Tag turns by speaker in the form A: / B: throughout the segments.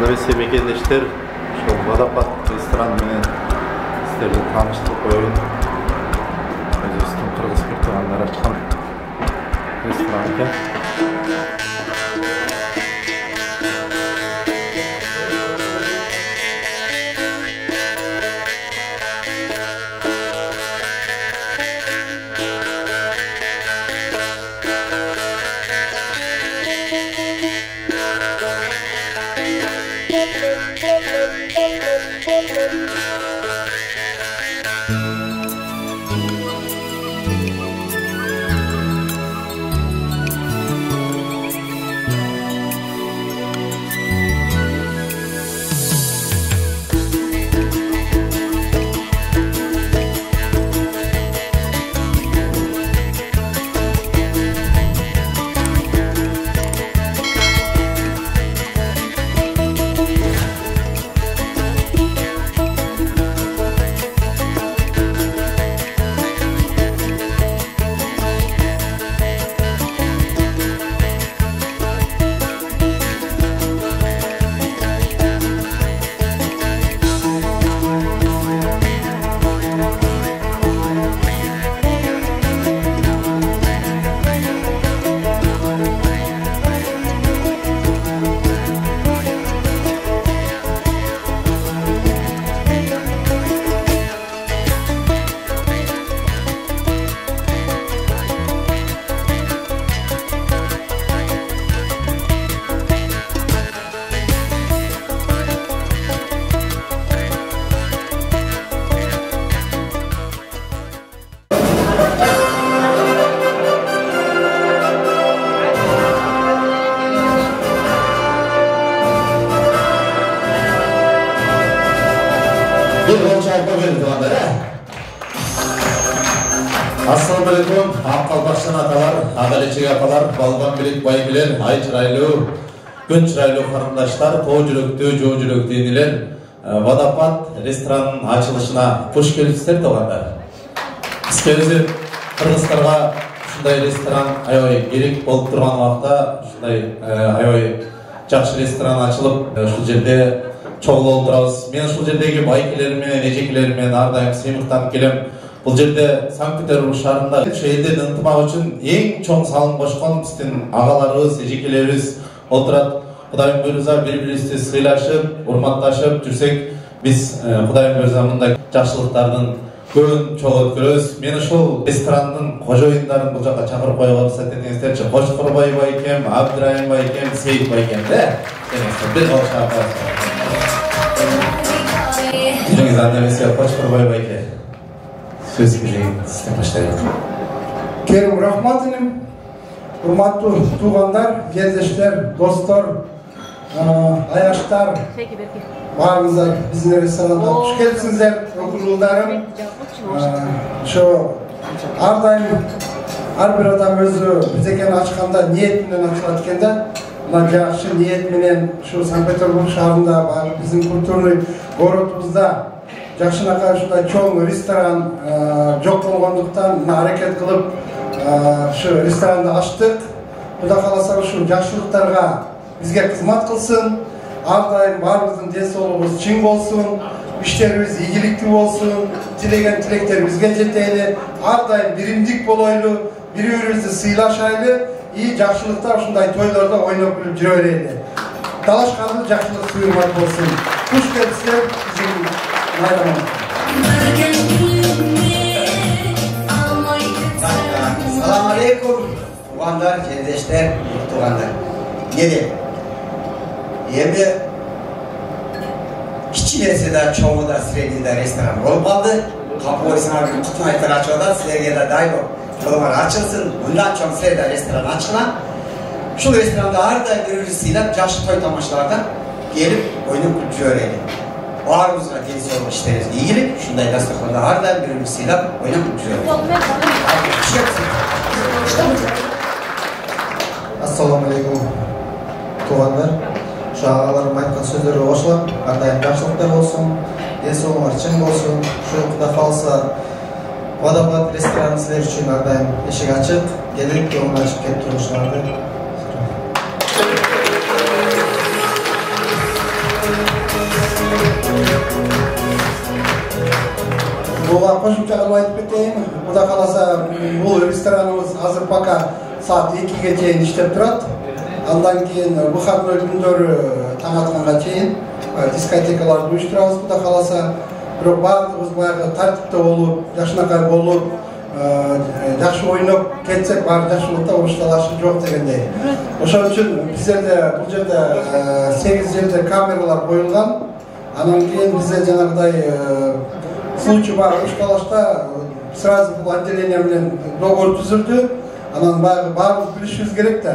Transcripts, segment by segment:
A: Андабесе мекендештер, ошол Водопад ресторан менен сиздерди тааныштырып коеюн. Өзүбүздүн кыргыз кыртыгандар ачкан ресторан экен.
B: Assalamualaikum, Aqalbaqsan atalar, Aqalechек апалар, балган билек байгилер, ай чырайлуу, күн чырайлуу карындаштар, тоо жүрөктүү, жоо жүрөктүү энелер, Водопад ресторанынын ачылышына кош келипсиздер туугандар. Бизге кыргыздарга ушундай ресторан аябай керек болуп турган убакта, ушундай аябай жакшы ресторан ачылып, ушул жерде чогулуп турабыз. Мен ушул жердеги байкелериме, эжекелериме ар дайым сыймыктанып келем. Бұл жерде Санкт-Петербург шаарында ошо элдин ынтымак үчүн эң чоң салым кошкон биздин агаларыбыз, эжекелерибиз отурат. Кудайым буйрса бири-бирибизди сыйлашып, урматташып жүрсек, биз Кудайым буйрса мындай жакшылыктардын көбүн чогуу өткөрөбүз. Мен ушул ресторандын кожоюндарын бул жака чакырып коюуга уруксат этиңиздерчи. Кошкорбай байкем, Абдырайым байкем, Сейит байкем да. Бир кол чакырып. Жеңиз Андабесе Кошкорбай байке. Сөз кезегин сизден баштайлы.
C: Керим рахматыным, урматтуу туугандар, жерлештер, достор, аяштар, баарыңыздар биздин ресторанга куш келипсиңиздер. Өкүл уулдарым, ошо ар дайым ар бир адам өзү бирдекени ачканда ниет менен ачылат экен да. Мына жакшы ниет менен ушу Санкт-Петербург шаарында, биздин культурный городубузда жакшынакай ушундай чоң ресторан жок болгондуктан аракет кылып ушу ресторанды ачтык. Кудай кааласа ушу жакшылыктарга бизге кызмат кылсын. Ар дайым баарыбыздын ден соолугубуз чың болсун, иштерибиз ийгиликтүү болсун, тилеген тилектер бизге жетели, ар дайым биримдик болойлу, бири-бирибизди сыйлашайлы, и жакшылыктар ушундай тойлордо ойноп күлүп жүрө берели. Талашканды жакшылык суйурмат болсун. Куш келипсиздер биздин
D: Салам алейкум, туугандар, жерлештер, туугандар. Неде? Эми кичинеси да, чоңу да, средний да ресторан болуп калды. Капы койсоңар кутун айтып ачып атат, силерге да дайыма жолуңар ачылсын. Мындан чоң средний ресторан ачкан. Ушул ресторанда ар дайым бири-бирибизди сыйлап, жакшы той тамашаларда келип, ойноп күлүп жүрөлү. Баарыбызга ден соолук, иштерибиз ийгилик, ушундай дастарханда ар дайым бири-бирибизди сыйлап, ойноп күлүп жүрөлү.
E: Ассаламу алейкум, туугандар. Ушу агаларым айткан сөздөргө кошулам. Ар дайым жакшылыктар болсун, ден соолугуңар чың болсун. Ушу Кудай кааласа Водопад рестораны силер үчүн ар дайым эшик ачык. Келип, жолун ачып келип турушуңарды
C: буга кошумча кылып айтып кетейин. Кудай кааласа бул рестораныбыз азыр пока саат 2-ге чейин иштеп турат. Андан кийин выходной күндөрү таң атканга чейин дискотекаларды уюштурабыз кудай кааласа. Бирок баардыгыбыз баягы тартипте болуп, жакшынакай болуп, жакшы ойноп кетсек баары жакшылыкта урушталашы жок дегендей. Ошон үчүн биздерде бул жерде 8 жерде камералар коюлган. Анан кийин бизде жанагыдай случай бар урушталашта сразу бул отделение менен договор түзүлдү. Анан баарыбыз билишибиз керек да.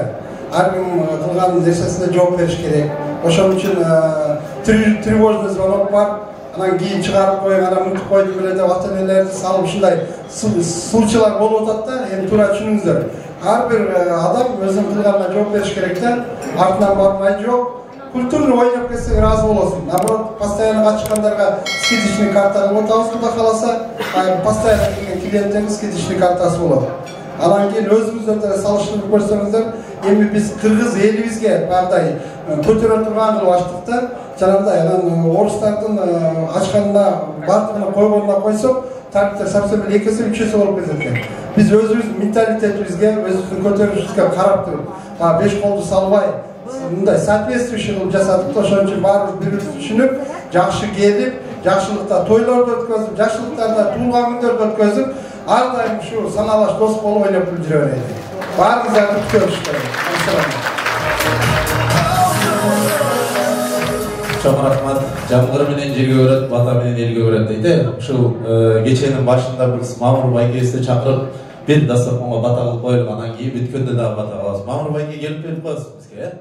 C: Ар ким кылган нерсесине жооп бериш керек. Ошон үчүн тревожный звонок бар. Анан кийин чыгарып коюң, анан мынтип койдум эле деп ата-энелерди салып ушундай случайлар болуп атат да. Эми туура түшүнүңүздөр. Ар бир адам өзүнүн кылганына жооп бериш керек да. Артынан бармай жок. Культурно ойноп кетсең разы болосуң. Наоборот, постоянно качкандарга скидочный карта кылып атабыз, кудай кааласа, постоянно келген клиенттердин скидочный картасы болот. Анан кийин өзүңүздөр да салыштырып көрсөңүздөр, эми биз кыргыз элибизге баардай көтөрө турган кылып ачтык да. Жанагыдай анан орустардын ачканына бардыгына койгонуна койсок, тарифтер совсем 2 эсе 3 эсе болуп кетет экен. Биз өзүбүздүн менталитетибизге, өзүбүздүн көтөрүшүбүзгө карап туруп, 5 колду салбай, мындай соответствующий кылып жасадык да. Ошон үчүн баарыбыз бири-бирибизди түшүнүп, жакшы келип, жакшылыкта тойлорду өткөзүп, жакшылыктарда туулган күндөрдү өткөзүп, ар дайым ушу саналаш дос болуп ойноп жүрө берели. Баарыңыздарды күтөбүз.
B: Чоң рахмат. Жамгыр менен жерге көрөт, бата менен элге көрөт дейт. Ушул кеченин башында биз Мамыр байкебизди чакырып, бир дастарханга бата кылып коелук, анан кийин бүткөндө дагы бата кылабыз. Мамыр байке келип берип коесуз бизге,